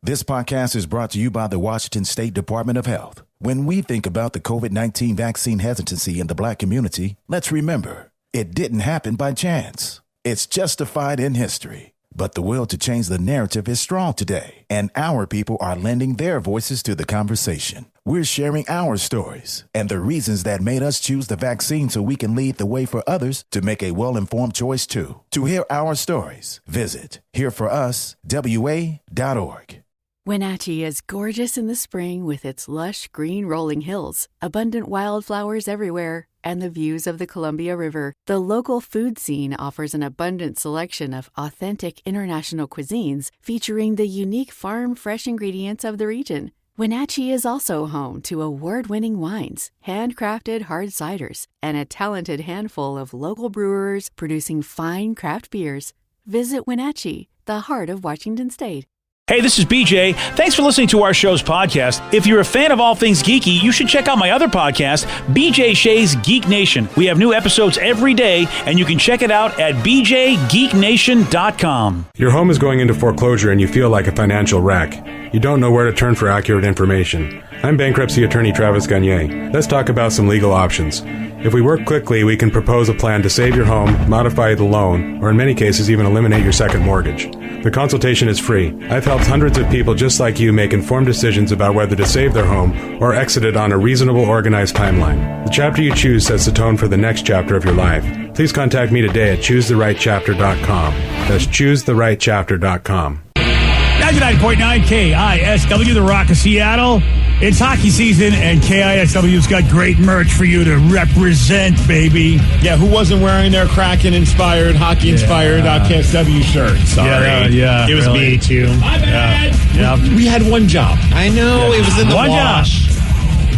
This podcast is brought to you by the Washington State Department of Health. When we think about the COVID-19 vaccine hesitancy in the Black community, let's remember, it didn't happen by chance. It's justified in history. But the will to change the narrative is strong today, and our people are lending their voices to the conversation. We're sharing our stories and the reasons that made us choose the vaccine so we can lead the way for others to make a well-informed choice too. To hear our stories, visit hereforuswa.org. Wenatchee is gorgeous in the spring with its lush green rolling hills, abundant wildflowers everywhere, and the views of the Columbia River. The local food scene offers an abundant selection of authentic international cuisines featuring the unique farm-fresh ingredients of the region. Wenatchee is also home to award-winning wines, handcrafted hard ciders, and a talented handful of local brewers producing fine craft beers. Visit Wenatchee, the heart of Washington State. Hey, this is BJ. Thanks for listening to our show's podcast. If you're a fan of all things geeky, you should check out my other podcast, BJ Shea's Geek Nation. We have new episodes every day, and you can check it out at bjgeeknation.com. Your home is going into foreclosure and you feel like a financial wreck. You don't know where to turn for accurate information. I'm bankruptcy attorney Travis Gagne. Let's talk about some legal options. If we work quickly, we can propose a plan to save your home, modify the loan, or in many cases even eliminate your second mortgage. The consultation is free. I've helped hundreds of people just like you make informed decisions about whether to save their home or exit it on a reasonable, organized timeline. The chapter you choose sets the tone for the next chapter of your life. Please contact me today at choosetherightchapter.com. That's choosetherightchapter.com. 99.9 KISW, The Rock of Seattle. It's hockey season, and KISW's got great merch for you to represent, baby. Yeah, who wasn't wearing their Kraken-inspired, hockey-inspired KISW shirt? Sorry. Yeah, it was really. me, too. My bad. Yeah. We had one job. I know, it was in the wash. Job.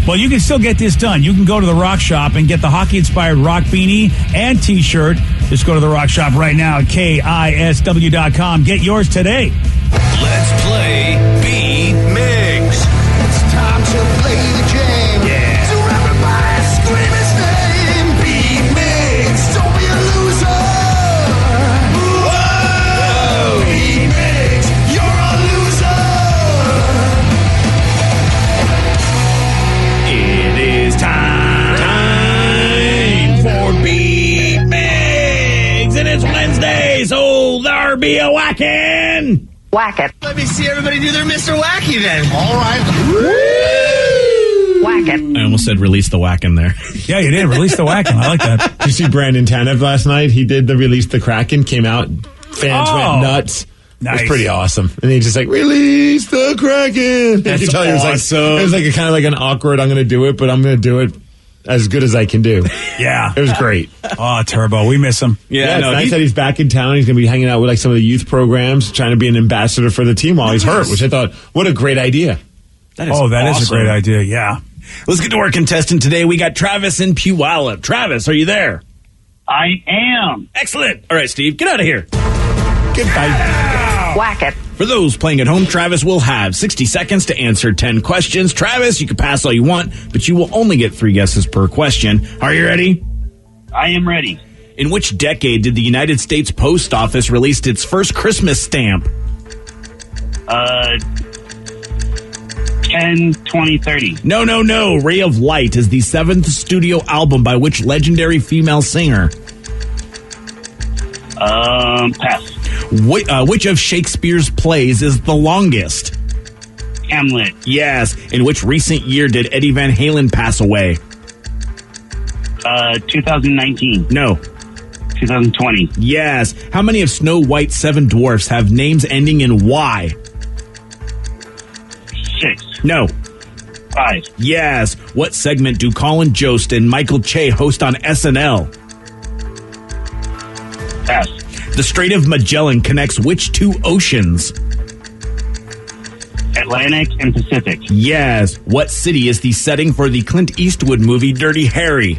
Well, you can still get this done. You can go to the Rock Shop and get the hockey-inspired Rock beanie and T-shirt. Just go to the Rock Shop right now at KISW.com. Get yours today. Let's play B-Migs. It's time to play the game. Yeah. So everybody scream his name. B-Migs, don't be a loser. Whoa! B-Migs, you're a loser. It is time for B-Migs. And it's Wednesday, so there be a whacking. Whack it. Let me see everybody do their Mr. Wacky then. All right. Whack it. I almost said release the whack in there. Yeah, you did. Release the whacking. I like that. Did you see Brandon Tanev last night? He did the release the Kraken, came out, fans went nuts. Nice. It was pretty awesome. And he just like, release the Kraken. That's you could tell awesome. It was like a kind of like an awkward, I'm going to do it, but I'm going to do it as good as I can do. Yeah. It was great. Oh, Turbo. We miss him. Yeah, it's nice that he's back in town. He's going to be hanging out with like some of the youth programs, trying to be an ambassador for the team while he's hurt, which I thought, what a great idea. That is a great idea. Yeah. Let's get to our contestant today. We got Travis in Puyallup. Travis, are you there? I am. Excellent. All right, Steve, get out of here. Goodbye. Whack it. For those playing at home, Travis will have 60 seconds to answer 10 questions. Travis, you can pass all you want, but you will only get 3 guesses per question. Are you ready? I am ready. In which decade did the United States Post Office release its first Christmas stamp? 10, 20, 30. No. Ray of Light is the 7th studio album by which legendary female singer? Pass. Which of Shakespeare's plays is the longest? Hamlet. Yes. In which recent year did Eddie Van Halen pass away? 2019. No. 2020. Yes. How many of Snow White's 7 dwarfs have names ending in Y? 6. No. 5. Yes. What segment do Colin Jost and Michael Che host on SNL? Pass. The Strait of Magellan connects which 2 oceans? Atlantic and Pacific. Yes. What city is the setting for the Clint Eastwood movie Dirty Harry?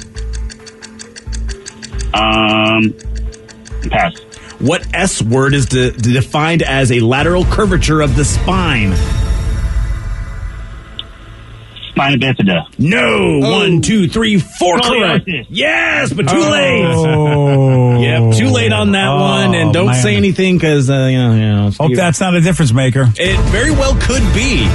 Pass. What S word is defined as a lateral curvature of the spine? Spina bifida. No. 1, 2, 3, 4 correct. Scoliosis. Yes, but too late. Oh. Yep, too late on that one. And don't man. say anything because, Hope Steve, that's not a difference maker. it very well could be.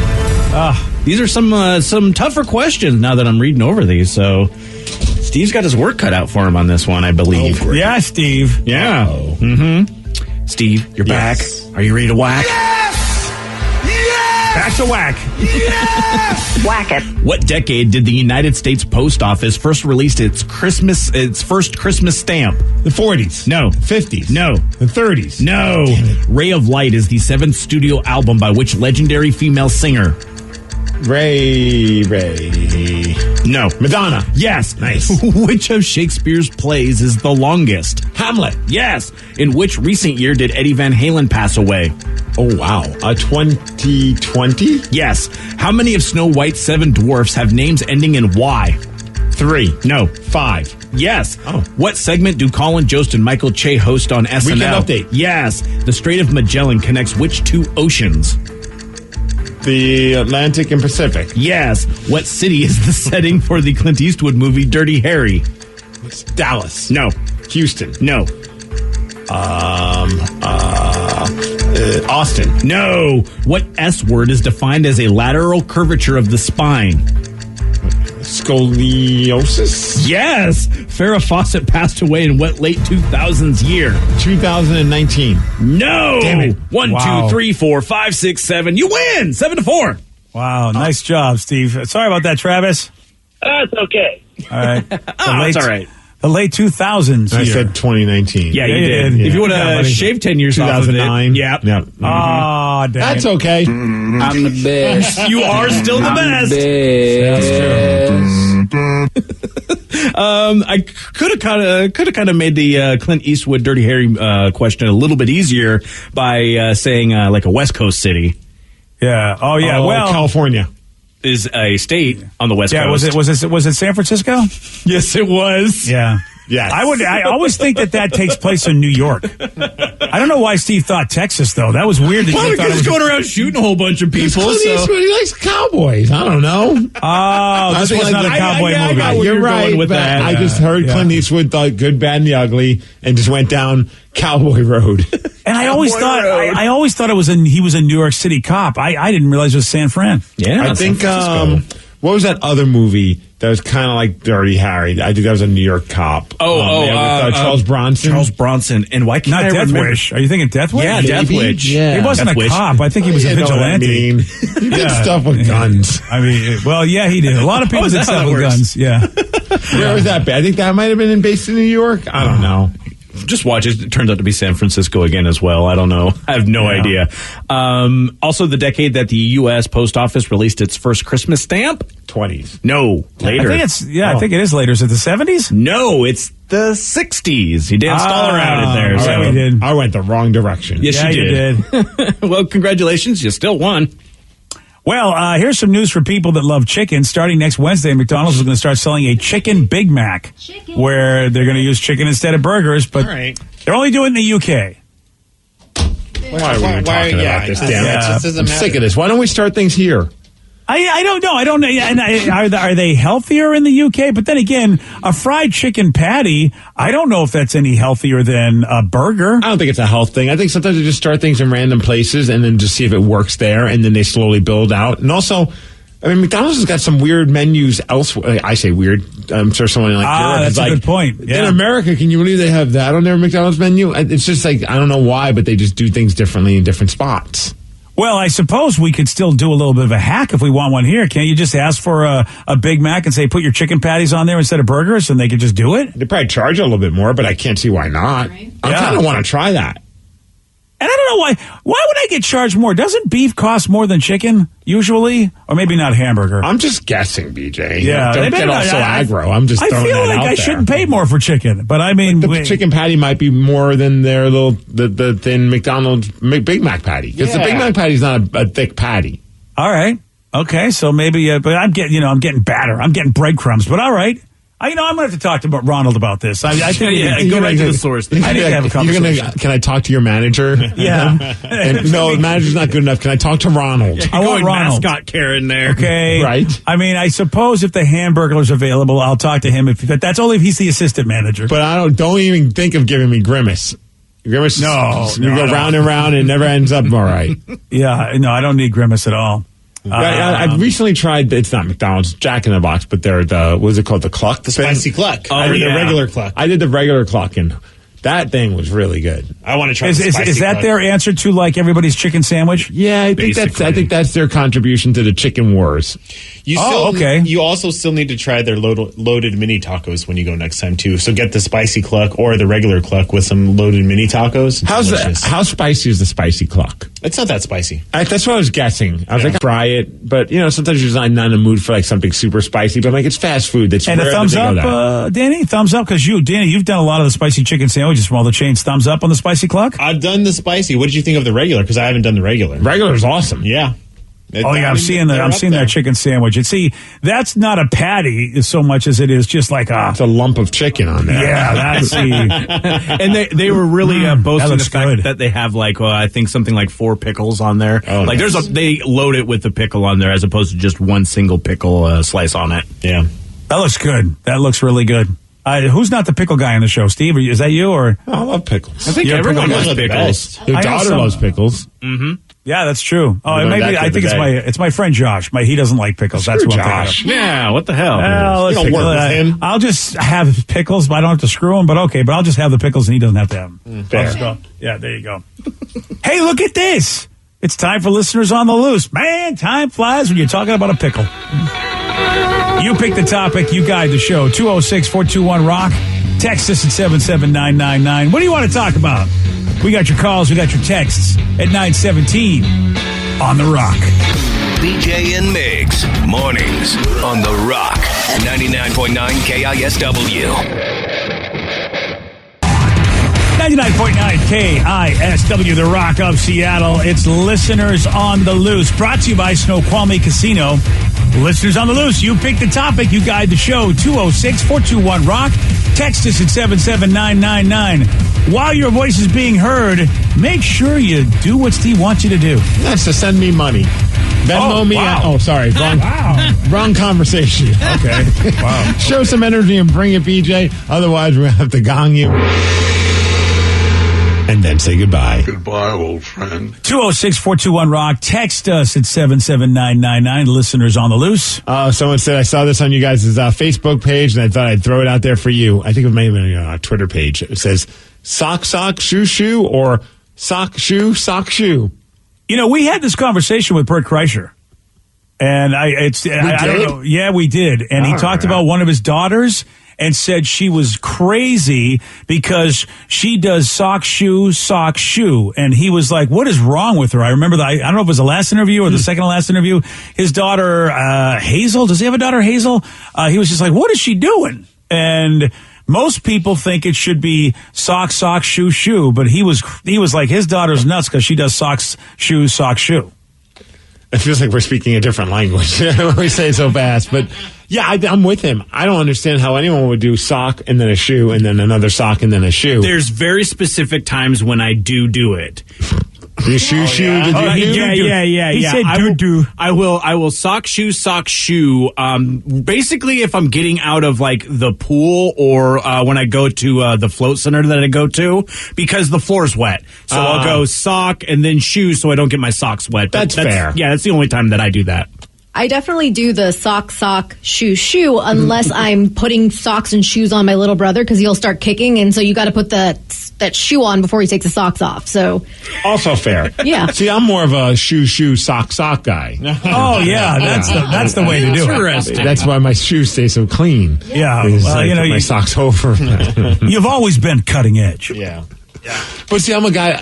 These are some tougher questions now that I'm reading over these. So Steve's got his work cut out for him on this one, I believe. Yeah, Steve. Yeah. Mm-hmm. Steve, you're back. Are you ready to whack? Back to whack. Whack it. What decade did the United States Post Office first release its first Christmas stamp? The 40s. No. 50s. No. The 30s. No. Ray of Light is the 7th studio album by which legendary female singer? Ray. No. Madonna. Yes. Nice. Which of Shakespeare's plays is the longest? Hamlet. Yes. In which recent year did Eddie Van Halen pass away? Oh, wow. 2020? Yes. How many of Snow White's 7 dwarfs have names ending in Y? 3. No. 5. Yes. Oh. What segment do Colin Jost and Michael Che host on SNL? Weekend Update. Yes. The Strait of Magellan connects which 2 oceans? The Atlantic and Pacific. Yes. What city is the setting for the Clint Eastwood movie Dirty Harry? It's Dallas. No. Houston. No. Austin. No. What S word is defined as a lateral curvature of the spine? Scoliosis. Yes. Farrah Fawcett passed away in what late 2000s year? 2019. No. Damn it. 1, Wow. 2, 3, 4, 5, 6, 7. You win. 7-4. Wow, nice job, Steve. Sorry about that, Travis. That's okay. All right. That's all right. The late 2000s I here. said 2019. Yeah, Yeah, you you did. did. If you want Yeah, to buddy. shave 10 years off of it. 2009. Yep. Yep. Oh, dang That's it. okay. I'm the best. You are still the best. I could have kind of made the Clint Eastwood Dirty Harry question a little bit easier by saying like a West Coast city Yeah. Oh, yeah. Well, California. is a state on the West yeah. Coast. Was it San Francisco? Yes, it was. Yeah. Yes. I always think that takes place in New York. I don't know why Steve thought Texas though. That was weird. That Well, you thought because it he's was. going around shooting a whole bunch of people. Clint So. Eastwood, he likes cowboys. I don't know. Oh, this was not a cowboy I movie. got where You're you're right. going with but that. I just heard Yeah. Clint Eastwood thought Good, Bad, and the Ugly and just went down Cowboy Road. And I always thought I always thought it was he was a New York City cop. I didn't realize it was San Fran. Yeah, I think, what was that other movie that was kind of like Dirty Harry? I think that was a New York cop. with Charles Bronson. Charles Bronson. And why can't Not I Death remember? Wish. Are you thinking Death Wish? Yeah, Death Wish. Yeah. He wasn't Death a Wish. cop. I think he was a You know what I vigilante. mean. He did stuff with guns. I mean, well, yeah, he did. A lot of people is did that how stuff that with works? guns. Yeah. Where was that? I think that might have been based in New York. I don't know. Just watch it. It turns out to be San Francisco again as well. I don't know. I have no idea. Also, the decade that the U.S. Post Office released its first Christmas stamp? 20s. No, later. I think it is later. Is it the 70s? No, it's the 60s. You danced all around it there. all So. right, we did. I went the wrong direction. Yes, Yeah, you you did. Well, congratulations. You still won. Well, here's some news for people that love chicken. Starting next Wednesday, McDonald's is going to start selling a chicken Big Mac, where they're going to use chicken instead of burgers. But All right. they're only doing it in the UK. Why are we even talking about this? Damn it. It doesn't I'm matter. sick of this. Why don't we start things here? I don't know. I don't know. And are they healthier in the UK? But then again, a fried chicken patty, I don't know if that's any healthier than a burger. I don't think it's a health thing. I think sometimes they just start things in random places and then just see if it works there, and then they slowly build out. And also, I mean, McDonald's has got some weird menus elsewhere. I say weird. I'm sure someone in Europe that's is a like, good point. In Yeah. America, can you believe they have that on their McDonald's menu? It's just like, I don't know why, but they just do things differently in different spots. Well, I suppose we could still do a little bit of a hack if we want one here. Can't you just ask for a Big Mac and say, put your chicken patties on there instead of burgers, and they could just do it? They probably charge a little bit more, but I can't see why not. I kind of want to try that. And I don't know why. Why would I get charged more? Doesn't beef cost more than chicken usually, or maybe not hamburger? I'm just guessing, BJ. Yeah, Don't maybe get all not. so aggro. I'm just I throwing feel that like out I there. shouldn't pay more for chicken, but I mean, The chicken patty might be more than their the thin McDonald's Big Mac patty, because the Big Mac patty is not a thick patty. All right, okay, so maybe, but I'm getting batter. I'm getting breadcrumbs, but all right. I'm going to have to talk to Ronald about this. I think go right to the source. I need to have a conversation. Can I talk to your manager? Yeah. No, the manager's not good enough. Can I talk to Ronald? I want Ronald. Mascot Karen there. Okay. Right. I mean, I suppose if the Hamburglar's available, I'll talk to him. But that's only if he's the assistant manager. But I don't even think of giving me Grimace. Grimace, you go round and round and it never ends up all right. Yeah, no, I don't need Grimace at all. I've recently tried, it's not McDonald's, Jack in the Box, but they're what is it called? The cluck? The spicy cluck. Oh, The regular cluck. I did the regular cluck, and that thing was really good. I want to try Is the spicy that cluck. their answer to like everybody's chicken sandwich? Yeah, I think that's their contribution to the chicken wars. Okay. You also still need to try their loaded mini tacos when you go next time too. So get the spicy cluck or the regular cluck with some loaded mini tacos. It's How spicy is the spicy cluck? It's not that spicy. That's what I was guessing. I was like, try it, but sometimes you're just not in the mood for like something super spicy. But I'm like, it's fast food. That's and a rare thumbs that they go up, that. Danny. Thumbs up because Danny, you've done a lot of the spicy chicken sandwiches from all the chains. Thumbs up on the spicy cluck. I've done the spicy. What did you think of the regular? Because I haven't done the regular. Regular's awesome. Yeah. I'm seeing that chicken sandwich. And see, that's not a patty so much as it is just like it's a lump of chicken on there. Yeah, that's And they were really boasting the looks fact good. that they have like I think something like 4 pickles on there. Oh, like nice. they load it with the pickle on there as opposed to just one single pickle slice on it. Yeah. that looks good. That looks really good. Who's not the pickle guy on the show? Steve, is that you or? I love pickles. I think You're a everyone pickle loves guy. pickles. Your I know daughter some- loves pickles. Yeah, that's true. Oh, Remember that I think the other day. it's my friend Josh. He doesn't like pickles. That's Screw what I'm Josh. thinking of. Yeah, what the hell? Well, You don't work with him. I'll just have pickles, but I don't have to screw them. But okay, but I'll just have the pickles, and he doesn't have to have them. Fair. I'll just go. Yeah, there you go. Hey, look at this! It's time for listeners on the loose. Man, time flies when you're talking about a pickle. You pick the topic. You guide the show. 206-421-ROCK. Text us at 77999. What do you want to talk about? We got your calls. We got your texts at 917 on the Rock. BJ and Migs, mornings on The Rock, 99.9 KISW. 99.9 KISW, The Rock of Seattle. It's Listeners on the Loose, brought to you by Snoqualmie Casino. Listeners on the Loose, you pick the topic, you guide the show, 206-421-ROCK. Text us at 77999. While your voice is being heard, make sure you do what Steve wants you to do. That's to send me money. Venmo me. wow. Oh, sorry. Wrong conversation. Okay. Wow. Show some energy and bring it, BJ. Otherwise, we're going to have to gong you. And then say goodbye. Goodbye, old friend. 206-421-ROCK. Text us at 77999. Listeners on the Loose. Someone said, I saw this on you guys' Facebook page, and I thought I'd throw it out there for you. I think it may have been on our Twitter page. It says, sock, shoe, or sock, shoe. You know, we had this conversation with Bert Kreischer. And I don't know. Yeah, we did. And he talked about one of his daughters and said she was crazy because she does sock, shoe. And he was like, what is wrong with her? I remember I don't know if it was the last interview or the second to last interview. His daughter, Hazel, does he have a daughter, Hazel? He was just like, what is she doing? And most people think it should be sock, shoe. But he was like, his daughter's nuts because she does socks, shoe. It feels like we're speaking a different language when we say it so fast. But yeah, I'm with him. I don't understand how anyone would do sock and then a shoe and then another sock and then a shoe. There's very specific times when I do it. You shoe. Did you do? Yeah. He said do. I will sock, shoe. Basically, if I'm getting out of like the pool or when I go to the float center that I go to, because the floor's wet. So I'll go sock and then shoe so I don't get my socks wet. That's fair. Yeah, that's the only time that I do that. I definitely do the sock, shoe, unless I'm putting socks and shoes on my little brother because he'll start kicking, and so you got to put that shoe on before he takes the socks off. So Also fair. Yeah. See, I'm more of a shoe, sock guy. Oh, yeah. That's the way to do it. Interesting. That's why my shoes stay so clean. Yeah. Because Well, I put my socks over. You've always been cutting edge. Yeah. But see, I'm a guy,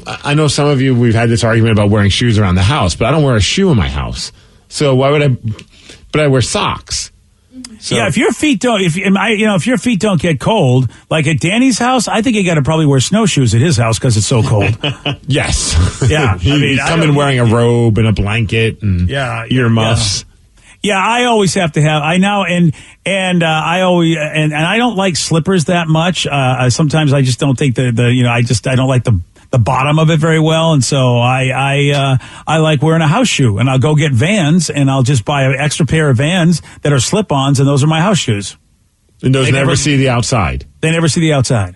I know some of you, we've had this argument about wearing shoes around the house, but I don't wear a shoe in my house. So why would I wear socks. So. Yeah, if your feet don't get cold, like at Danny's house, I think you got to probably wear snowshoes at his house because it's so cold. Yes. Yeah. He'd come in wearing a robe and a blanket and earmuffs. Yeah, I always have to have. I don't like slippers that much. Sometimes I just don't think I don't like the bottom of it very well, and so I like wearing a house shoe, and I'll go get Vans, and I'll just buy an extra pair of Vans that are slip-ons, and those are my house shoes. And those never see the outside. They never see the outside.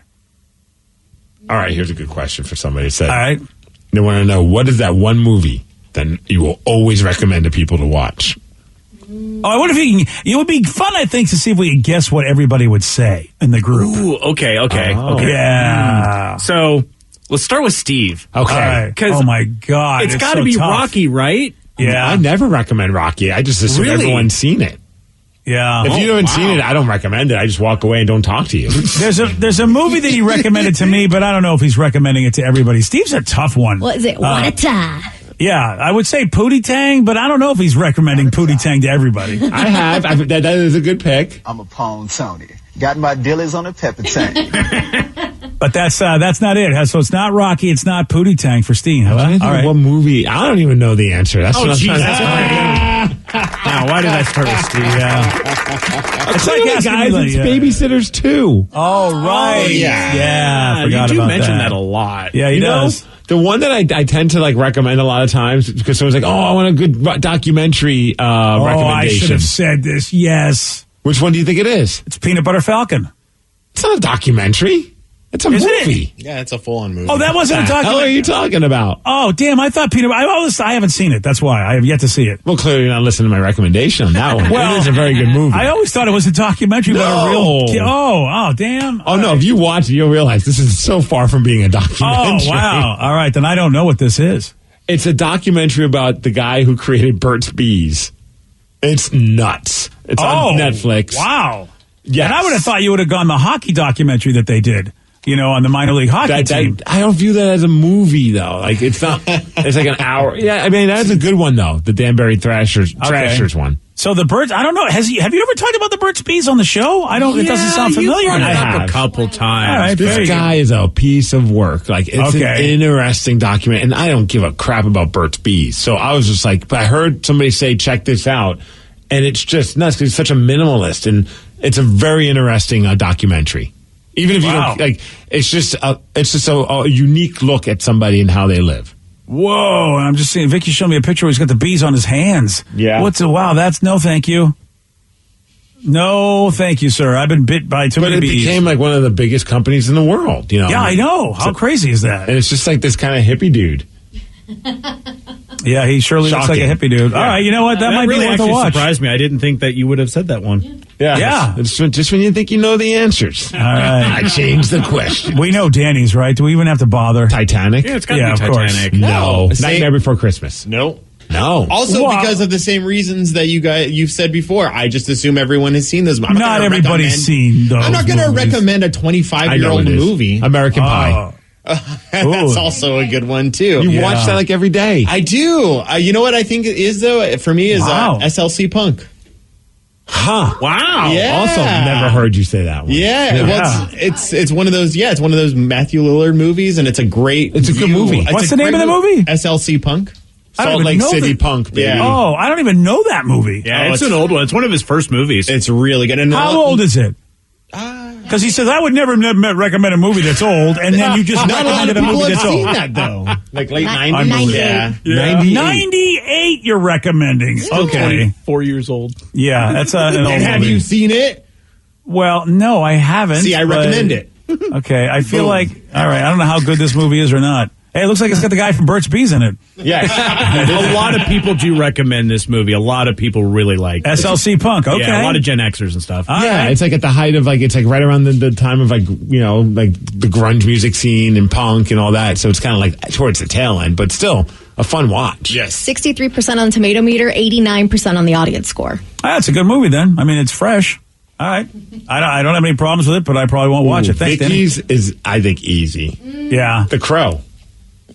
All right, here's a good question for somebody that said. All right. They want to know, what is that one movie that you will always recommend to people to watch? Oh, I wonder if it would be fun, I think, to see if we could guess what everybody would say in the group. Ooh, okay. Yeah. So let's start with Steve. Okay. Right. Oh, my God. It's got to be tough. Rocky, right? Yeah. I never recommend Rocky. I just assume everyone's seen it. Yeah. If you haven't seen it, I don't recommend it. I just walk away and don't talk to you. There's a movie that he recommended to me, but I don't know if he's recommending it to everybody. Steve's a tough one. What is it? What a time. Yeah, I would say Pootie Tang, but I don't know if he's recommending Pootie Tang to everybody. I have. That is a good pick. I'm a Pawn Tony. Got my dillies on a pepper tank. But that's not it. So it's not Rocky. It's not Pootie Tang for Steve. All right. What movie? I don't even know the answer. That's what I'm trying to Now, why did I start with Steve? Yeah. It's like guys, it's Babysitters 2. Oh, right. Yeah. I forgot you do about mention that a lot. Yeah, he does. The one that I tend to recommend a lot of times because someone's like, "Oh, I want a good documentary recommendation." I should have said this. Yes. Which one do you think it is? It's Peanut Butter Falcon. It's not a documentary. It's a movie. Yeah, it's a full-on movie. Oh, that wasn't a documentary. What are you talking about? Oh, damn! I thought I haven't seen it. That's why I have yet to see it. Well, clearly you're not listening to my recommendation on that one. Well, it is a very good movie. I always thought it was a documentary about a real. Oh, damn! Oh no! If you watch it, you'll realize this is so far from being a documentary. Oh wow! All right, then I don't know what this is. It's a documentary about the guy who created Burt's Bees. It's nuts. It's on Netflix. Wow! Yeah, and I would have thought you would have gone the hockey documentary that they did. On the minor league hockey team. I don't view that as a movie, though. Like, it's not, it's like an hour. Yeah, I mean, that's a good one, though. The Danbury Thrashers one. So the Burt's, I don't know. Have you ever talked about the Burt's Bees on the show? It doesn't sound familiar. I have a couple times. All right, this guy is a piece of work. Like, it's an interesting document, and I don't give a crap about Burt's Bees. So I was just like, but I heard somebody say, check this out. And it's just nuts. He's such a minimalist, and it's a very interesting documentary. Even if you don't it's just a unique look at somebody and how they live. Whoa! And I'm just seeing Vicky showed me a picture where he's got the bees on his hands. Yeah. That's no thank you. No thank you, sir. I've been bit by too many bees. But it became like one of the biggest companies in the world. Yeah, I know. How crazy is that? And it's just like this kind of hippie dude. Yeah, he surely looks like a hippie dude. Yeah. All right, you know what? That might really be worth a watch. Surprised me. I didn't think that you would have said that one. Yeah. It's just when you think you know the answers. All right. I changed the question. We know Danny's, right? Do we even have to bother? Titanic? Yeah, it's got to be Titanic. No. Nightmare Before Christmas. No. Also, because of the same reasons that you've said before, I just assume everyone has seen those. Not everybody's seen those. I'm not going to recommend a 25-year-old movie. American Pie. That's also a good one too. You watch that like every day. I do. You know what I think it is though? For me, is SLC Punk. Huh? Wow. Yeah. Also, never heard you say that one. Yeah. Well, it's one of those. Yeah, it's one of those Matthew Lillard movies, and it's a great. It's a good movie. What's the name of the movie? SLC Punk. Salt Lake City Punk. Baby. Yeah. Oh, I don't even know that movie. Yeah, it's an old one. It's one of his first movies. It's really good. And how old is it? Because he says, I would never recommend a movie that's old, and then you just recommended a movie that's old. Not a lot of people have seen that, though. Like late 90s? Yeah. 98 you're recommending. Okay. 4 years old. Yeah, that's an old And have movie. you seen it? Well, no, I haven't. See, I recommend it. Okay, I feel like, all right, I don't know how good this movie is or not. Hey, it looks like it's got the guy from Burt's Bees in it. Yes. A lot of people do recommend this movie. A lot of people really like it. SLC Punk, okay. Yeah, a lot of Gen Xers and stuff. Yeah, it's like at the height of it's like right around the time of like the grunge music scene and punk and all that. So it's kind of like towards the tail end, but still a fun watch. Yes. 63% on the tomato meter, 89% on the audience score. That's a good movie then. I mean, it's fresh. All right. I don't have any problems with it, but I probably won't watch it. Thanks, Vicky's is, I think, easy. Yeah. The Crow.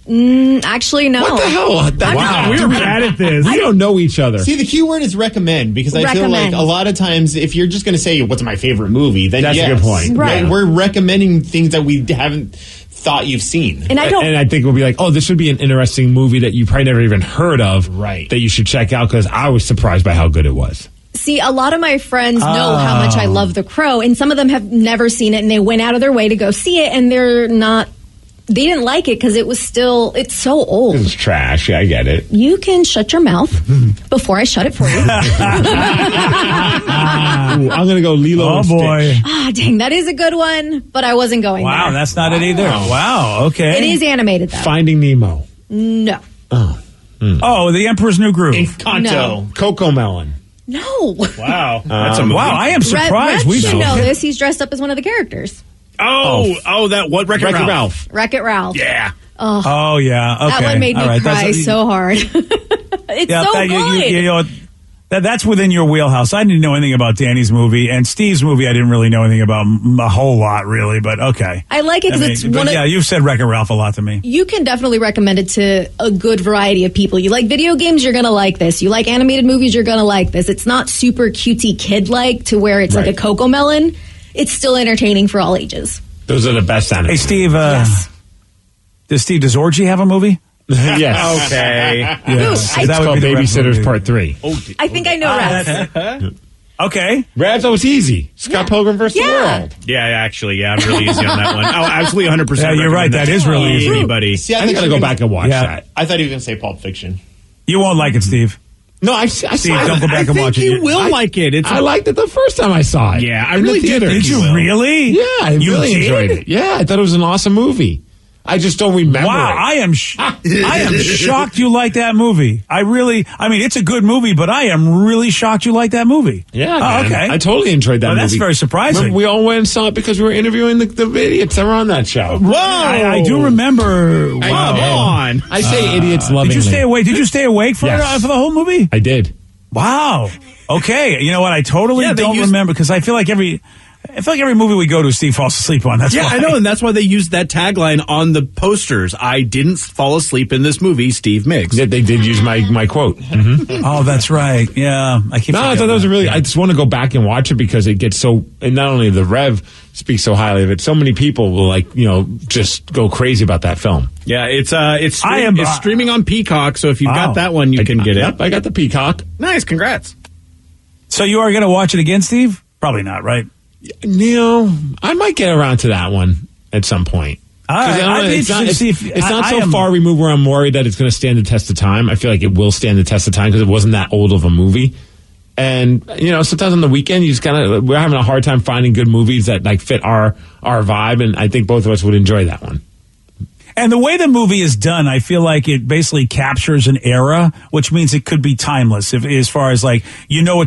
Actually, no. What the hell? Wow, we were bad at this. We don't know each other. See, the key word is recommend, because I feel like a lot of times if you're just going to say, what's my favorite movie, then that's a good point. Right. We're recommending things that we haven't thought you've seen. And I don't. And I think we'll be like, oh, this would be an interesting movie that you probably never even heard of. Right. That you should check out because I was surprised by how good it was. See, a lot of my friends know how much I love The Crow, and some of them have never seen it, and they went out of their way to go see it, and they didn't like it because it's so old. It's trash. Yeah, I get it. You can shut your mouth before I shut it for you. Ooh, I'm going to go Lilo and Stitch. Ah, dang, that is a good one, but I wasn't going there. Wow, that's not it either. Wow, okay. It is animated, though. Finding Nemo. No. Oh, The Emperor's New Groove. Encanto. No. Coco Melon. No. Wow. That's a movie. Wow, I am surprised. Red should know this. He's dressed up as one of the characers. That what? Wreck-It Ralph. Wreck-It Ralph. Yeah. Oh, yeah. Okay. That one made me All right. cry so hard. It's so good. You know, that's within your wheelhouse. I didn't know anything about Danny's movie, and Steve's movie I didn't really know anything about a whole lot, really, but okay. I like it because it's one of... Yeah, you've said Wreck-It Ralph a lot to me. You can definitely recommend it to a good variety of people. You like video games, you're going to like this. You like animated movies, you're going to like this. It's not super cutesy kid-like to where it's like a Coco Melon. It's still entertaining for all ages. Those are the best animated. Hey, Steve, Yes. Does Orgy have a movie? Yes. Okay. Yes. It's called Babysitters Part 3. I think I know Rev. Okay. Rav's always easy. Scott Pilgrim vs. the World. Yeah, actually, I'm really easy on that one. Oh, absolutely 100%. Yeah, you're right. That is really easy. Anybody. See, I gotta go back and watch that. I thought he was going to say Pulp Fiction. You won't like it, Steve. No, I Steve, don't go back and watch it. You will like it. I liked it the first time I saw it. Yeah, I really did. Did you really? Yeah, I really did? enjoyed it. Yeah, I thought it was an awesome movie. I just don't remember Wow, it. I am shocked you like that movie. I mean, it's a good movie, but I am really shocked you like that movie. Yeah, oh, man. okay. I totally enjoyed that movie. That's very surprising. Remember, we all went and saw it because we were interviewing the idiots that were on that show. Whoa! I do remember. Come on. I say idiots lovingly. Did you stay awake for the whole movie? I did. Wow. Okay. You know what? I totally don't remember because I feel like every movie we go to, Steve falls asleep on. That's why. I know, and that's why they used that tagline on the posters. I didn't fall asleep in this movie, Steve Miggs. Yeah, they did use my quote. Mm-hmm. Oh, that's right. Yeah, I thought that was really. I just want to go back and watch it because it gets so. And not only the Rev speaks so highly of it, so many people will just go crazy about that film. Yeah, it's streaming on Peacock. So if you've got that one, you can get it. Yep, I got the Peacock. Nice, congrats. So you are going to watch it again, Steve? Probably not, right? I might get around to that one at some point. It's not so far removed where I'm worried that it's going to stand the test of time. I feel like it will stand the test of time because it wasn't that old of a movie. And, sometimes on the weekend, we're having a hard time finding good movies that fit our vibe. And I think both of us would enjoy that one. And the way the movie is done, I feel like it basically captures an era, which means it could be timeless as far as what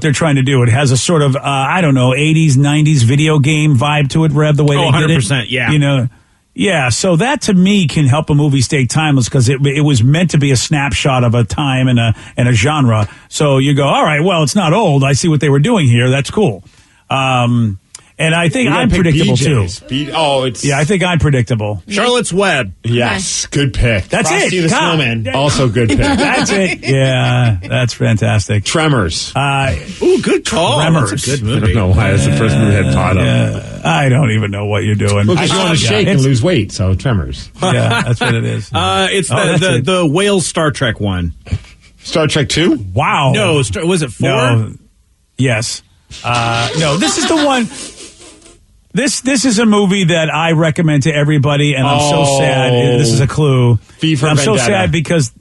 they're trying to do. It has a sort of, 80s, 90s video game vibe to it, Rev, the way they did it. 100%, yeah. Yeah, so that to me can help a movie stay timeless because it was meant to be a snapshot of a time and a genre. So you go, all right, well, it's not old. I see what they were doing here. That's cool. And I think I'm predictable too. I think I'm predictable. Charlotte's Web. Yes, good pick. That's Frosty it. the Snowman. Also good pick. That's it. Yeah, that's fantastic. Tremors. Good call. Tremors. That's a good I movie. don't know why that's the first movie I thought of. I don't even know what you're doing. Because you want to shake and lose weight, so Tremors. Yeah, that's what it is. It's the Whale Star Trek one. Star Trek 2? Wow. No, was it 4? No. Yes. No, this is the one. This is a movie that I recommend to everybody, and I'm so sad. This is a clue. V for I'm Vendetta. so sad because.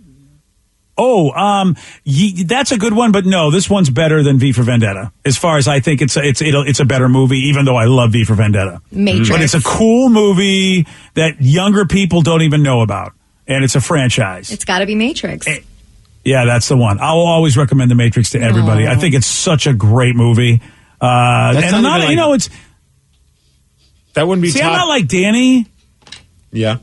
That's a good one, but no, this one's better than V for Vendetta. As far as I think it's a better movie, even though I love V for Vendetta. Matrix. But it's a cool movie that younger people don't even know about, and it's a franchise. It's got to be Matrix. Yeah, that's the one. I will always recommend The Matrix to everybody. I think it's such a great movie. It's. That wouldn't be. See, I'm not like Danny. Yeah.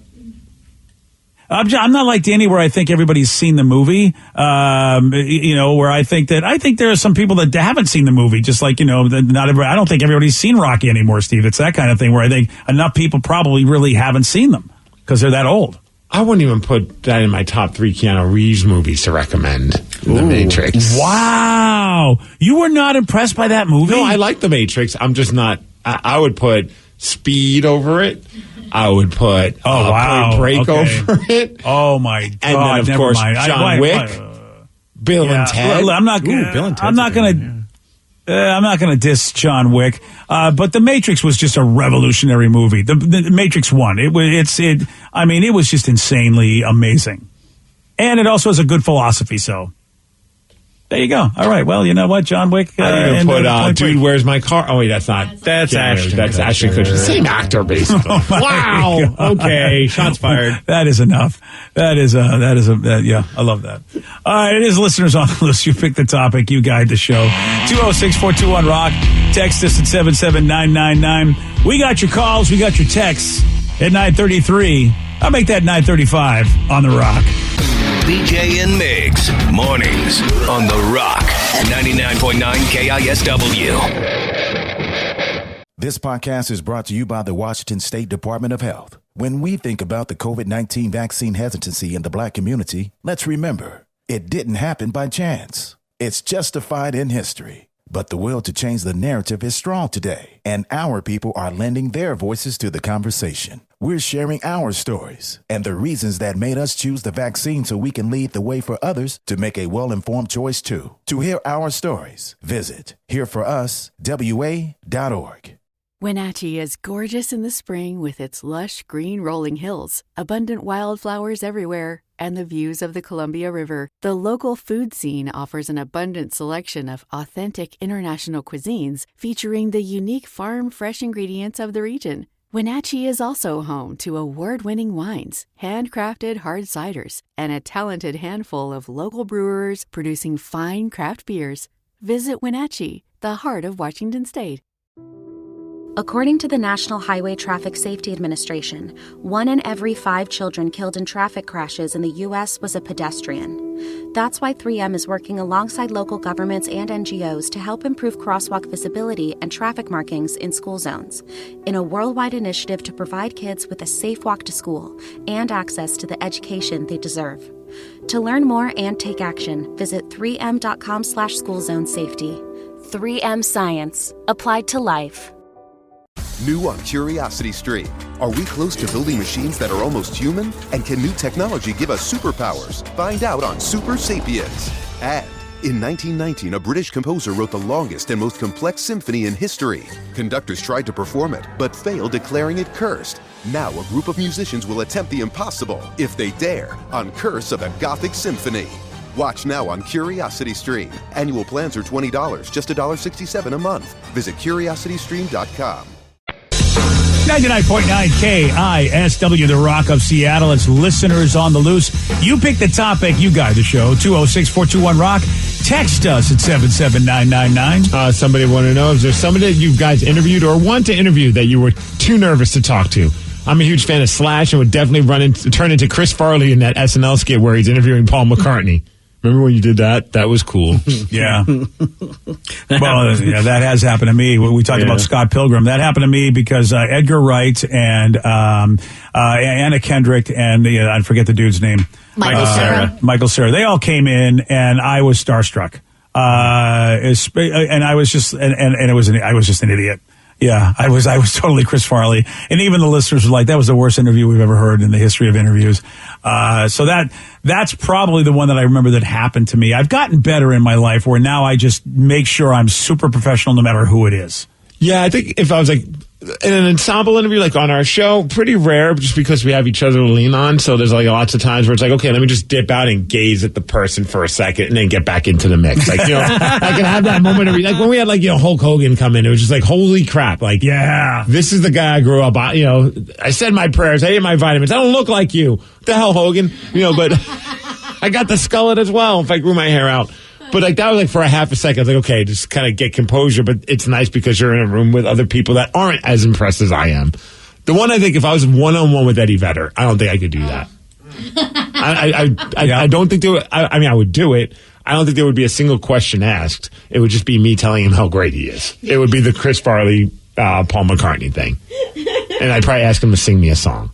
I'm not like Danny, where I think everybody's seen the movie. Where I think there are some people that haven't seen the movie. Just like not everybody. I don't think everybody's seen Rocky anymore, Steve. It's that kind of thing where I think enough people probably really haven't seen them because they're that old. I wouldn't even put that in my top 3 Keanu Reeves movies to recommend. The Matrix. Wow, you were not impressed by that movie? No, I like The Matrix. I'm just not. I would put Speed over it. I would put Point Break over it. Oh my God! And then of course John Wick, Bill and Ted. Well, I'm not going to diss John Wick, but The Matrix was just a revolutionary movie. The Matrix 1. It was just insanely amazing, and it also has a good philosophy. So. There you go. All right. Well, you know what, John Wick. I put Dude, Where's My Car? Oh wait, that's not. That's Ashton. That's Ashton Kutcher. Same actor, basically. Wow. Okay. Shots fired. That is enough. Yeah, I love that. All right. It is listeners on the loose. You pick the topic. You guide the show. 206-421-ROCK. Text us at 77999. We got your calls. We got your texts at 933. I'll make that 935 on the Rock. BJ and Migs, mornings on The Rock, 99.9 KISW. This podcast is brought to you by the Washington State Department of Health. When we think about the COVID-19 vaccine hesitancy in the Black community, let's remember, it didn't happen by chance. It's justified in history. But the will to change the narrative is strong today, and our people are lending their voices to the conversation. We're sharing our stories and the reasons that made us choose the vaccine so we can lead the way for others to make a well-informed choice too. To hear our stories, visit hereforuswa.org. Wenatchee is gorgeous in the spring with its lush green rolling hills, abundant wildflowers everywhere, and the views of the Columbia River. The local food scene offers an abundant selection of authentic international cuisines featuring the unique farm-fresh ingredients of the region. Wenatchee is also home to award-winning wines, handcrafted hard ciders, and a talented handful of local brewers producing fine craft beers. Visit Wenatchee, the heart of Washington State. According to the National Highway Traffic Safety Administration, 1 in every 5 children killed in traffic crashes in the U.S. was a pedestrian. That's why 3M is working alongside local governments and NGOs to help improve crosswalk visibility and traffic markings in school zones, in a worldwide initiative to provide kids with a safe walk to school and access to the education they deserve. To learn more and take action, visit 3m.com/schoolzonesafety. 3M Science. Applied to life. New on Curiosity Stream. Are we close to building machines that are almost human? And can new technology give us superpowers? Find out on Super Sapiens. And in 1919, a British composer wrote the longest and most complex symphony in history. Conductors tried to perform it, but failed, declaring it cursed. Now a group of musicians will attempt the impossible, if they dare, on Curse of a Gothic Symphony. Watch now on Curiosity Stream. Annual plans are $20, just $1.67 a month. Visit curiositystream.com. 99.9 KISW, the Rock of Seattle. It's listeners on the loose. You pick the topic, you guide the show. 206-421-ROCK. Text us at 77999. Somebody want to know, is there somebody that you guys interviewed or want to interview that you were too nervous to talk to? I'm a huge fan of Slash and would definitely turn into Chris Farley in that SNL skit where he's interviewing Paul McCartney. Remember when you did that? That was cool. Yeah. Well, yeah, that has happened to me. We talked about Scott Pilgrim. That happened to me because Edgar Wright and Anna Kendrick and I forget the dude's name. Michael Cera. They all came in and I was starstruck. And I was just I was just an idiot. Yeah, I was totally Chris Farley. And even the listeners were like, that was the worst interview we've ever heard in the history of interviews. So that's probably the one that I remember that happened to me. I've gotten better in my life where now I just make sure I'm super professional no matter who it is. Yeah, I think if I was like in an ensemble interview, like on our show, pretty rare just because we have each other to lean on. So there's like lots of times where it's like, okay, let me just dip out and gaze at the person for a second and then get back into the mix. Like, I can have that moment of like when we had like, Hulk Hogan come in, it was just like, holy crap. Like, yeah, this is the guy I grew up on. I said my prayers. I ate my vitamins. I don't look like you. What the hell, Hogan? But I got the skullet as well if I grew my hair out. But like that was like for a half a second, I was like, okay, just kind of get composure. But it's nice because you're in a room with other people that aren't as impressed as I am. The one I think if I was one-on-one with Eddie Vedder, I don't think I could do that. I don't think I would do it. I don't think there would be a single question asked. It would just be me telling him how great he is. It would be the Chris Farley, Paul McCartney thing. And I'd probably ask him to sing me a song.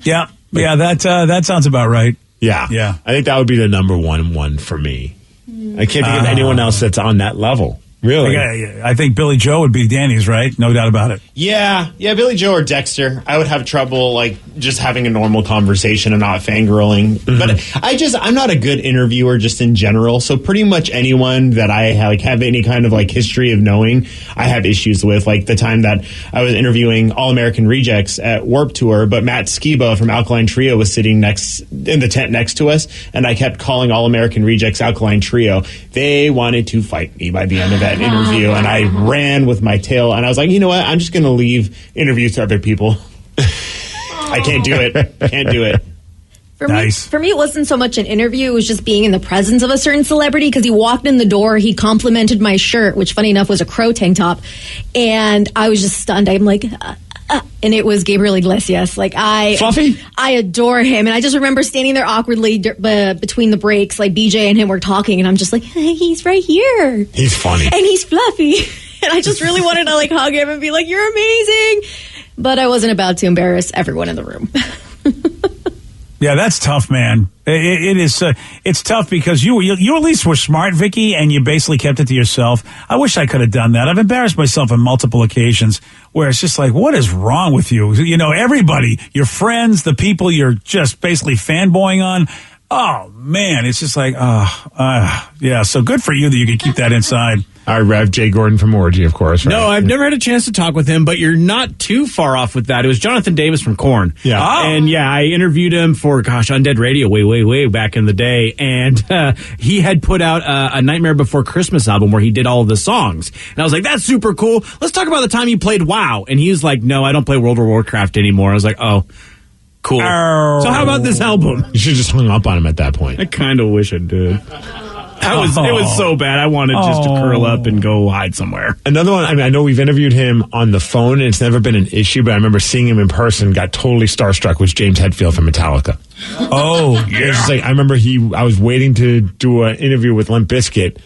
Yeah. Yeah, that sounds about right. Yeah. Yeah. I think that would be the number one for me. I can't think of anyone else that's on that level. Really? I think Billy Joe would be Danny's, right? No doubt about it. Yeah, Billy Joe or Dexter. I would have trouble just having a normal conversation and not fangirling. Mm-hmm. But I'm not a good interviewer just in general. So pretty much anyone that I have any kind of history of knowing, I have issues with. Like the time that I was interviewing All American Rejects at Warped Tour, but Matt Skiba from Alkaline Trio was sitting in the tent next to us, and I kept calling All American Rejects Alkaline Trio. They wanted to fight me by the end of that interview, and I ran with my tail, and I was like, you know what, I'm just going to leave interviews to other people. I can't do it. For me, it wasn't so much an interview, it was just being in the presence of a certain celebrity, because he walked in the door, he complimented my shirt, which funny enough was a Crow tank top, and I was just stunned. I'm like, and it was Gabriel Iglesias. Fluffy? I adore him, and I just remember standing there awkwardly between the breaks, BJ and him were talking, and I'm just like, hey, he's right here. He's funny. And he's fluffy. And I just really wanted to hug him and be like, you're amazing. But I wasn't about to embarrass everyone in the room. Yeah, that's tough, man. It is. It's tough because you at least were smart, Vicky, and you basically kept it to yourself. I wish I could have done that. I've embarrassed myself on multiple occasions where it's just like, what is wrong with you? Everybody, your friends, the people you're just basically fanboying on. Oh man, it's just like, yeah. So good for you that you can keep that inside. Our Rev Jay Gordon from Orgy, of course. Right? No, I've never had a chance to talk with him, but you're not too far off with that. It was Jonathan Davis from Korn. Yeah. Oh. And I interviewed him for, Undead Radio way back in the day. And he had put out a Nightmare Before Christmas album where he did all of the songs. And I was like, that's super cool. Let's talk about the time you played WoW. And he was like, no, I don't play World of Warcraft anymore. I was like, oh, cool. Oh. So how about this album? You should have just hung up on him at that point. I kind of wish I did. It was so bad. I wanted just to curl up and go hide somewhere. Another one, I know we've interviewed him on the phone, and it's never been an issue, but I remember seeing him in person, got totally starstruck, was James Hetfield from Metallica. Oh, yeah. I remember I was waiting to do an interview with Limp Bizkit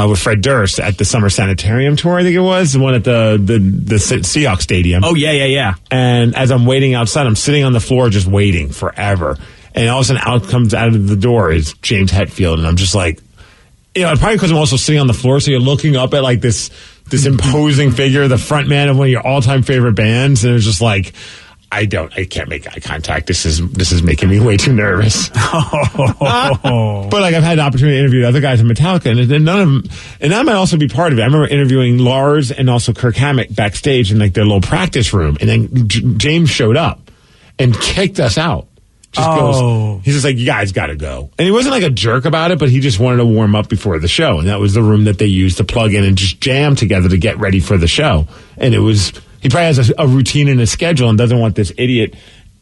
with Fred Durst at the Summer Sanitarium tour, I think it was, the one at the Seahawks Stadium. Oh, yeah. And as I'm waiting outside, I'm sitting on the floor just waiting forever. And all of a sudden, out comes out of the door is James Hetfield, and I'm just like, probably because I'm also sitting on the floor, so you're looking up at this imposing figure, the front man of one of your all-time favorite bands, and it's just like, I can't make eye contact. This is making me way too nervous. But I've had an opportunity to interview other guys in Metallica, and none of them, and that might also be part of it. I remember interviewing Lars and also Kirk Hammett backstage in their little practice room, and then James showed up and kicked us out. He's just like, you guys got to go. And he wasn't like a jerk about it, but he just wanted to warm up before the show. And that was the room that they used to plug in and just jam together to get ready for the show. And he probably has a routine in his schedule and doesn't want this idiot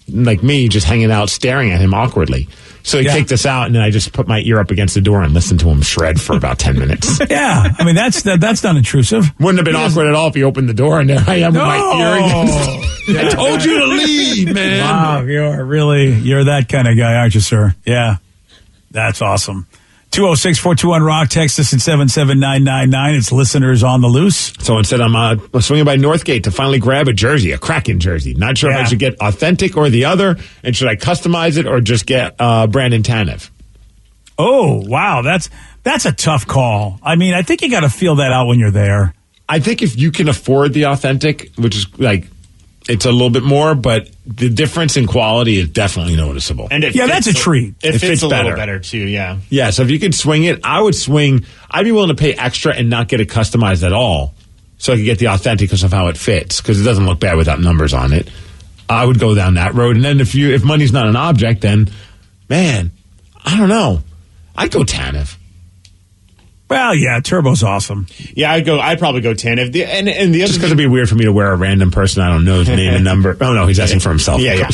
like me just hanging out staring at him awkwardly. So he kicked us out, and then I just put my ear up against the door and listened to him shred for about 10 minutes. Yeah, I mean, that's not intrusive. Wouldn't have been awkward at all if he opened the door, and there I am with my ear against. I told you to leave, man. Wow, you're that kind of guy, aren't you, sir? Yeah, that's awesome. 206-421-ROCK, text us at 77999. It's listeners on the loose. So instead, I'm swinging by Northgate to finally grab a jersey, a Kraken jersey. Not sure if I should get authentic or the other, and should I customize it or just get Brandon Tanev? Oh, wow, that's a tough call. I mean, I think you got to feel that out when you're there. I think if you can afford the authentic, which is it's a little bit more, but the difference in quality is definitely noticeable. And that's a treat. It fits a little better too, yeah. Yeah, so if you could swing it, I would swing. I'd be willing to pay extra and not get it customized at all, so I could get the authentic because of how it fits, because it doesn't look bad without numbers on it. I would go down that road. And then if money's not an object, then, man, I don't know. I'd go Tanev. Well, yeah, Turbo's awesome. Yeah, I'd probably go Tanev. And the other just because it'd be weird for me to wear a random person I don't know his name and number. Oh no, he's asking for himself. Yeah.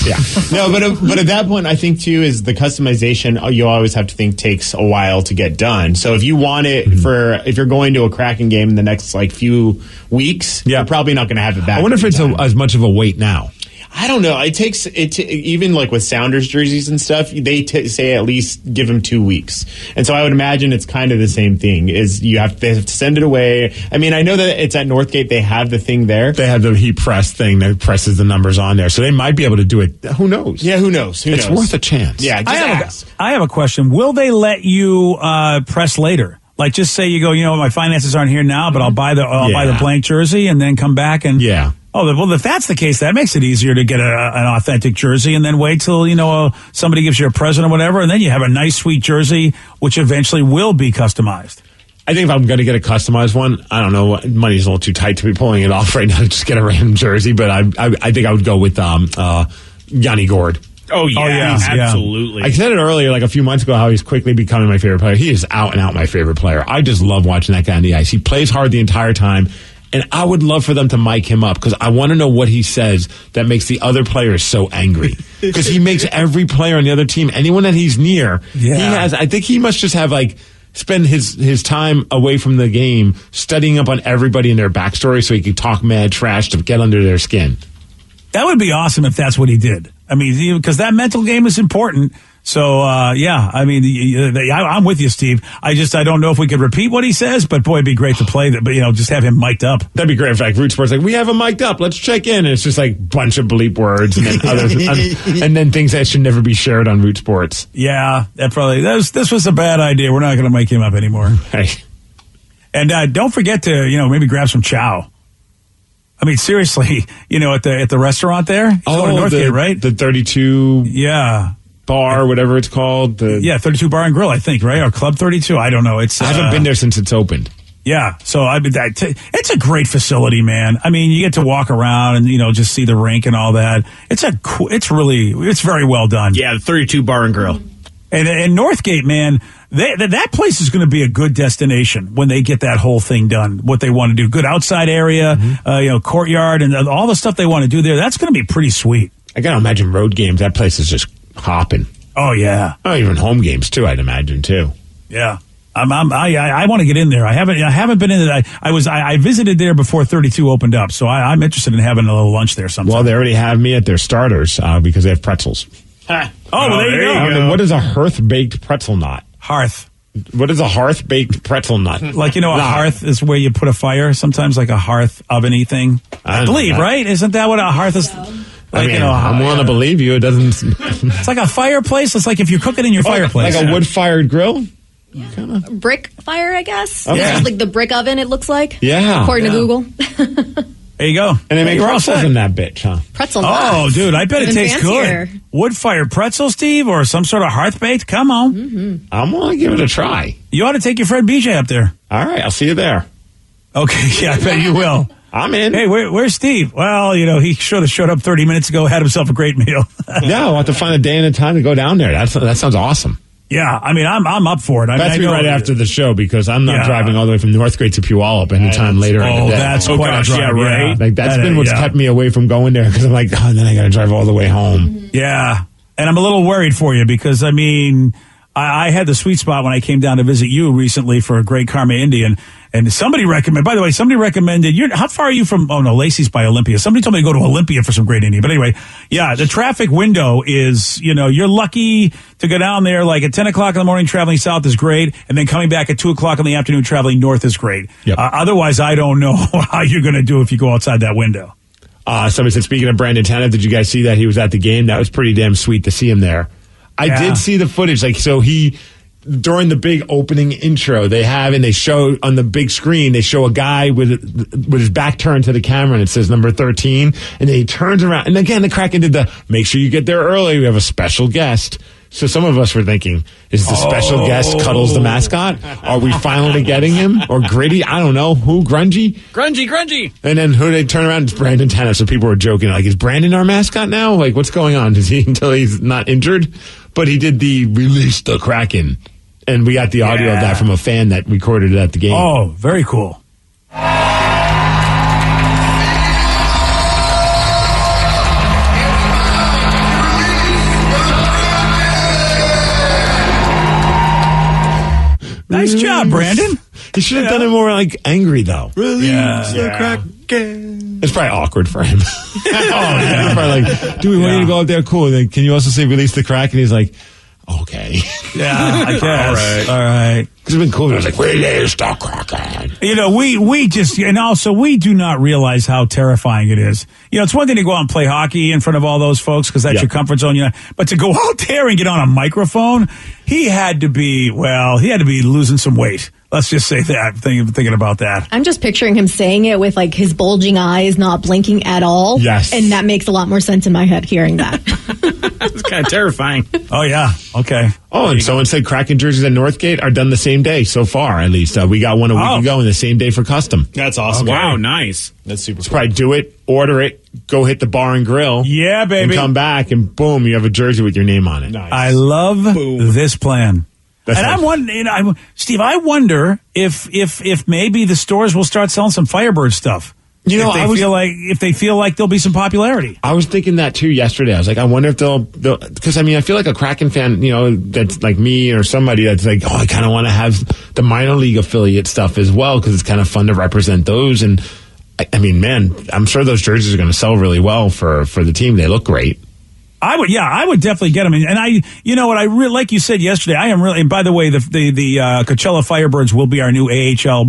No, but at that point, I think too is the customization. You always have to think takes a while to get done. So if you want it if you're going to a Kraken game in the next few weeks, you're probably not going to have it back. I wonder if it's as much of a wait now. I don't know. It takes even with Sounders jerseys and stuff. They say at least give them 2 weeks, and so I would imagine it's kind of the same thing. Is they have to send it away. I mean, I know that it's at Northgate. They have the thing there. They have the heat press thing that presses the numbers on there, so they might be able to do it. Who knows? Yeah, who knows? It's worth a chance. Yeah, just ask. I have a question. Will they let you press later? Like, just say you go, my finances aren't here now, but I'll buy the blank jersey and then come back and well, if that's the case, that makes it easier to get an authentic jersey, and then wait till somebody gives you a present or whatever, and then you have a nice, sweet jersey, which eventually will be customized. I think if I'm going to get a customized one, I don't know, money's a little too tight to be pulling it off right now to just get a random jersey, but I think I would go with Yanni Gord. Oh, yeah, absolutely. I said it earlier, like a few months ago, how he's quickly becoming my favorite player. He is out and out my favorite player. I just love watching that guy on the ice. He plays hard the entire time, and I would love for them to mic him up because I want to know what he says that makes the other players so angry. Because he makes every player on the other team, anyone that he's near, I think he must just have spend his time away from the game studying up on everybody and their backstory so he could talk mad trash to get under their skin. That would be awesome if that's what he did. I mean, because that mental game is important. So, I mean, I'm with you, Steve. I don't know if we could repeat what he says, but boy, it'd be great to play that. But, just have him mic'd up. That'd be great. In fact, Root Sports we have him mic'd up. Let's check in. And it's just bunch of bleep words and then and then things that should never be shared on Root Sports. Yeah, this was a bad idea. We're not going to mic him up anymore. Hey. And don't forget to, maybe grab some chow. I mean, seriously, at the restaurant there? Northgate, right? The 32 bar, whatever it's called. 32 Bar and Grill, I think, right? Or Club 32. I don't know. I haven't been there since it's opened. Yeah. So it's a great facility, man. I mean, you get to walk around and, just see the rink and all that. It's very well done. Yeah, the 32 Bar and Grill. And Northgate, man, that place is going to be a good destination when they get that whole thing done. What they want to do, good outside area, courtyard, and all the stuff they want to do there. That's going to be pretty sweet. I got to imagine road games. That place is just hopping. Oh yeah. Oh, even home games too. I'd imagine too. Yeah. I want to get in there. I haven't been in it. I visited there before 32 opened up, so I'm interested in having a little lunch there sometime. Well, they already have me at their starters because they have pretzels. Oh, well, there you go. What is a hearth-baked pretzel knot? Hearth. What is a hearth-baked pretzel knot? Like, a hearth is where you put a fire, sometimes like a hearth oven-y thing. I believe, right? Isn't that what a hearth is? Like, I'm willing to believe you. It doesn't... It's like a fireplace. It's like if you cook it in your fireplace. Like a wood-fired grill? Yeah. Brick fire, I guess. Okay. It's just like the brick oven, it looks like. Yeah. According to Google. There you go. And they make pretzels in that bitch, huh? Pretzel Oh, dude, I bet it tastes fancier. good. Wood-fired pretzel, Steve, or some sort of hearth-baked? Come on. Mm-hmm. I'm going to give it a try. You ought to take your friend BJ up there. All right, I'll see you there. Okay, yeah, I bet you will. I'm in. Hey, where's Steve? Well, he should have showed up 30 minutes ago, had himself a great meal. Yeah, I'll have to find a day and a time to go down there. That sounds awesome. Yeah, I mean, I'm up for it. That's right after the show because I'm not driving all the way from Northgate to Puyallup anytime later in the day. That's quite a drive, right? Like that's been what's kept me away from going there because I'm like, and then I got to drive all the way home. Yeah, and I'm a little worried for you because I mean, I had the sweet spot when I came down to visit you recently for a Great Karma Indian. And somebody recommended, how far are you from, Lacey's by Olympia. Somebody told me to go to Olympia for some great Indian. But anyway, yeah, the traffic window is, you're lucky to go down there like at 10 o'clock in the morning traveling south is great. And then coming back at 2 o'clock in the afternoon traveling north is great. Yep. Otherwise, I don't know how you're going to do if you go outside that window. Somebody said, speaking of Brandon Tanev, did you guys see that he was at the game? That was pretty damn sweet to see him there. I did see the footage. During the big opening intro, they show on the big screen, they show a guy with his back turned to the camera and it says number 13. And then he turns around. And again, the Kraken did make sure you get there early. We have a special guest. So some of us were thinking, is the special guest Cuddles the mascot? Are we finally getting him? Or Gritty? I don't know. Who? Grungy? Grungy. And then who they turn around? It's Brandon Tanev. So people were joking, like, is Brandon our mascot now? Like, what's going on? Is he until he's not injured? But he did the release the Kraken. And we got the audio of that from a fan that recorded it at the game. Oh, very cool. Nice job, Brandon. He should have done it more angry though. Release the Kraken. It's probably awkward for him. He's probably do we want you to go up there? Cool. Then can you also say release the Kraken? He's like, okay. Yeah, I guess. All right. Because it's been cool. I was like, release the Kraken. We do not realize how terrifying it is. It's one thing to go out and play hockey in front of all those folks because that's your comfort zone. But to go out there and get on a microphone, he had to be losing some weight. Let's just say that, thinking about that. I'm just picturing him saying it with like his bulging eyes, not blinking at all. Yes. And that makes a lot more sense in my head hearing that. It's kind of terrifying. Oh, yeah. Okay. Oh, and someone said Kraken jerseys at Northgate are done the same day so far, at least. We got one a week ago and the same day for custom. That's awesome. Okay. Wow, nice. That's super cool. Probably do it, order it, go hit the bar and grill. Yeah, baby. And come back, and boom, you have a jersey with your name on it. Nice. I love this plan. That's and nice. I'm wondering, Steve, I wonder if maybe the stores will start selling some Firebird stuff. You know, if they feel like there'll be some popularity. I was thinking that too yesterday. I was like, I wonder if they'll because I mean, I feel like a Kraken fan, that's like me or somebody that's like, oh, I kind of want to have the minor league affiliate stuff as well because it's kind of fun to represent those. And I mean, man, I'm sure those jerseys are going to sell really well for the team. They look great. I would definitely get them. And you know what, like you said yesterday, I am really, and by the way, the Coachella Firebirds will be our new AHL,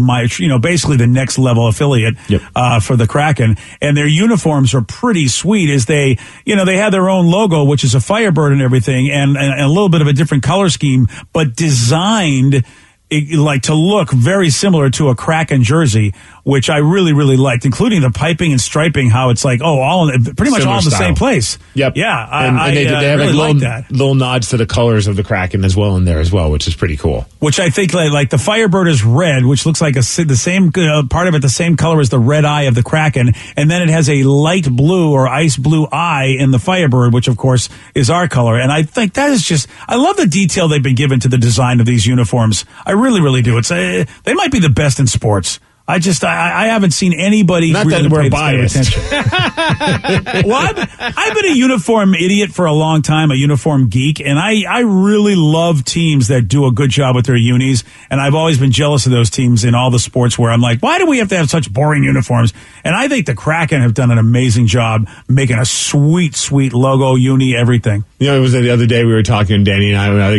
basically the next level affiliate, for the Kraken. And their uniforms are pretty sweet as they have their own logo, which is a Firebird and everything, and a little bit of a different color scheme, but designed to look very similar to a Kraken jersey, which I really, really liked, including the piping and striping, how it's like, pretty much all in the same place. Yep. Yeah. And they have really like little nods to the colors of the Kraken as well in there as well, which is pretty cool. Which I think like the Firebird is red, which looks like the same part of it, the same color as the red eye of the Kraken. And then it has a light blue or ice blue eye in the Firebird, which of course is our color. And I think that is I love the detail they've been given to the design of these uniforms. I really, really do. They might be the best in sports. I haven't seen anybody Not really that we're pay this kind of attention. Well, I've been a uniform idiot for a long time, a uniform geek, and I really love teams that do a good job with their unis, and I've always been jealous of those teams in all the sports where I'm like, why do we have to have such boring uniforms? And I think the Kraken have done an amazing job making a sweet, sweet logo, uni, everything. It was the other day we were talking, Danny and I,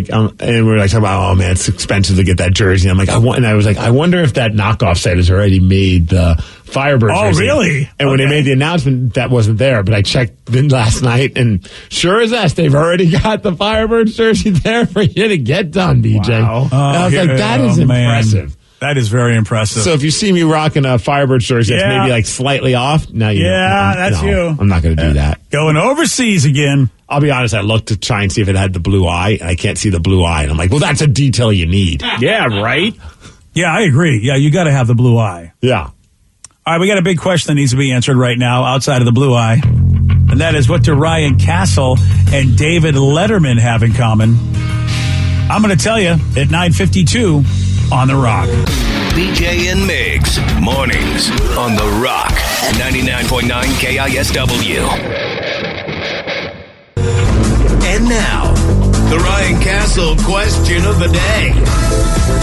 and we were like talking about, oh man, it's expensive to get that jersey. I'm like, I was like, I wonder if that knockoff site has already made the Firebird jersey. Oh, really? And when they made the announcement, that wasn't there. But I checked last night, and sure as that, they've already got the Firebird jersey there for you to get done, DJ. Wow. And I was like, that is impressive. Man. That is very impressive. So if you see me rocking a Firebird jersey that's maybe like slightly off, now you know. That's you. I'm not going to do that. Going overseas again. I'll be honest, I looked to try and see if it had the blue eye, and I can't see the blue eye. And I'm like, well, that's a detail you need. Yeah, right? Yeah, I agree. Yeah, you got to have the blue eye. Yeah. All right, we got a big question that needs to be answered right now outside of the blue eye. And that is, what do Ryan Castle and David Letterman have in common? I'm going to tell you at 9:52 on The Rock. BJ and Migs, mornings on The Rock, 99.9 KISW. And now, the Ryan Castle question of the day.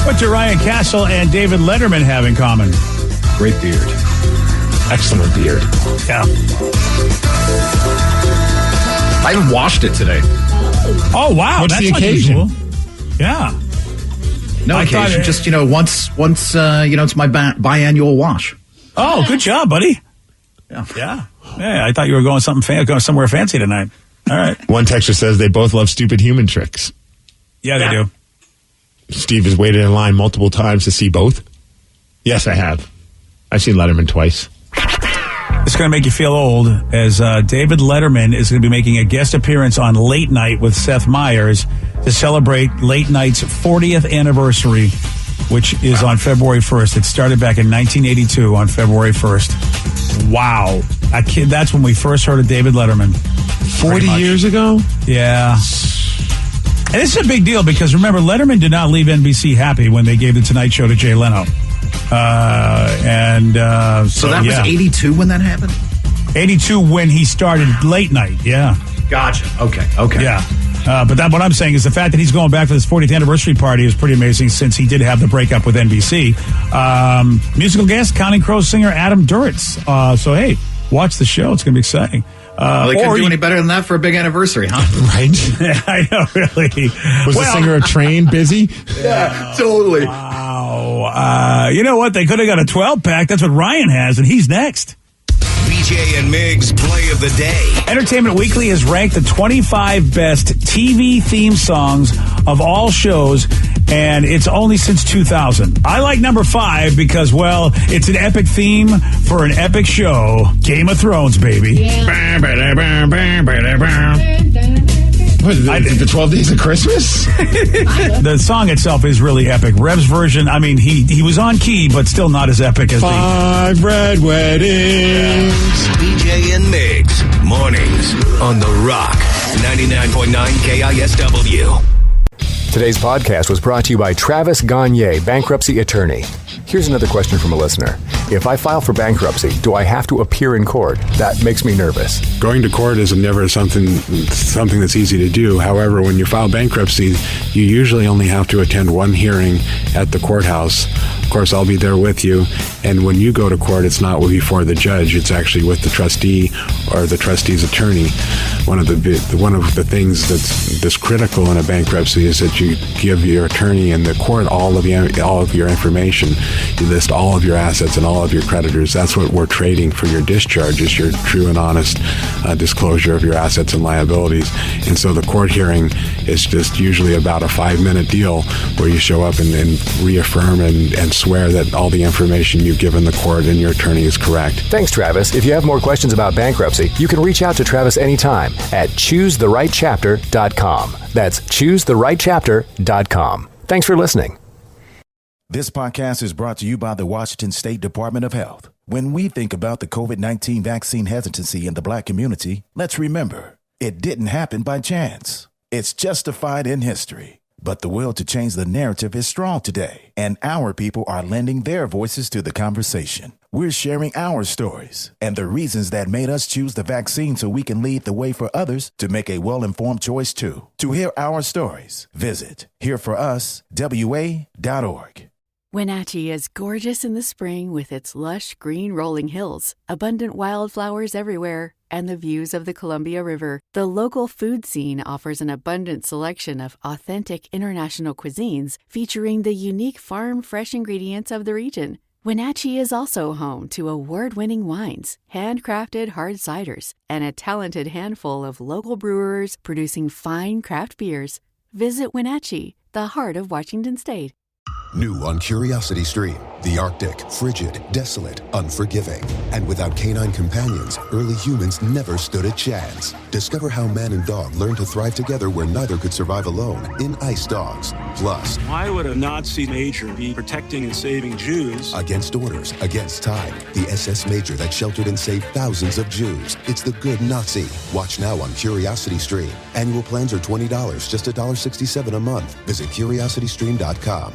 What do Ryan Castle and David Letterman have in common? Great beard. Excellent beard. Yeah. I even washed it today. Oh, wow. What's That's the occasion? unusual. Yeah. No occasion. Just, once it's my biannual wash. Oh, good job, buddy. Yeah. I thought you were going somewhere fancy tonight. All right. One texter says they both love stupid human tricks. Yeah, they do. Steve has waited in line multiple times to see both. Yes, I have. I've seen Letterman twice. It's going to make you feel old, as David Letterman is going to be making a guest appearance on Late Night with Seth Meyers to celebrate Late Night's 40th anniversary, which is on February 1st. It started back in 1982 on February 1st. Wow. That's when we first heard of David Letterman. 40 years ago? Yeah. And this is a big deal because, remember, Letterman did not leave NBC happy when they gave The Tonight Show to Jay Leno. So that was 82 when that happened? 82 when he started Late Night, yeah. Gotcha. Okay. Yeah. But what I'm saying is the fact that he's going back for this 40th anniversary party is pretty amazing, since he did have the breakup with NBC. Musical guest, Counting Crows singer Adam Duritz. So, hey, watch the show. It's going to be exciting. Well, they couldn't do any better than that for a big anniversary, huh? Right? I know, really. Was the singer of Train busy? Yeah, totally. Wow. You know what? They could have got a 12-pack. That's what Ryan has, and he's next. BJ and Migs play of the day. Entertainment Weekly has ranked the 25 best TV theme songs of all shows, and it's only since 2000. I like number 5 because, well, it's an epic theme for an epic show. Game of Thrones, baby. Yeah. The 12 Days of Christmas? The song itself is really epic. Rev's version, I mean, he was on key, but still not as epic as 5 Red Weddings. BJ and Migs, mornings on The Rock, 99.9 KISW. Today's podcast was brought to you by Travis Gagne, bankruptcy attorney. Here's another question from a listener. If I file for bankruptcy, do I have to appear in court? That makes me nervous. Going to court is never something that's easy to do. However, when you file bankruptcy, you usually only have to attend one hearing at the courthouse. Of course, I'll be there with you. And when you go to court, it's not before the judge. It's actually with the trustee or the trustee's attorney. One of the things that's critical in a bankruptcy is that you give your attorney and the court all of your information. You list all of your assets and all of your creditors. That's what we're trading for your discharge, is your true and honest disclosure of your assets and liabilities. And so the court hearing is just usually about a 5-minute deal where you show up and reaffirm and swear that all the information you've given the court and your attorney is correct. Thanks, Travis. If you have more questions about bankruptcy, you can reach out to Travis anytime at choosetherightchapter.com. That's choosetherightchapter.com. Thanks for listening. This podcast is brought to you by the Washington State Department of Health. When we think about the COVID-19 vaccine hesitancy in the Black community, let's remember, it didn't happen by chance. It's justified in history. But the will to change the narrative is strong today, and our people are lending their voices to the conversation. We're sharing our stories and the reasons that made us choose the vaccine so we can lead the way for others to make a well-informed choice too. To hear our stories, visit hereforuswa.org. Wenatchee is gorgeous in the spring with its lush green rolling hills, abundant wildflowers everywhere, and the views of the Columbia River. The local food scene offers an abundant selection of authentic international cuisines featuring the unique farm-fresh ingredients of the region. Wenatchee is also home to award-winning wines, handcrafted hard ciders, and a talented handful of local brewers producing fine craft beers. Visit Wenatchee, the heart of Washington State. New on Curiosity Stream, the Arctic, frigid, desolate, unforgiving. And without canine companions, early humans never stood a chance. Discover how man and dog learned to thrive together where neither could survive alone in Ice Dogs. Plus, why would a Nazi major be protecting and saving Jews? Against orders, against time, the SS major that sheltered and saved thousands of Jews. It's the Good Nazi. Watch now on Curiosity Stream. Annual plans are $20, just $1.67 a month. Visit curiositystream.com.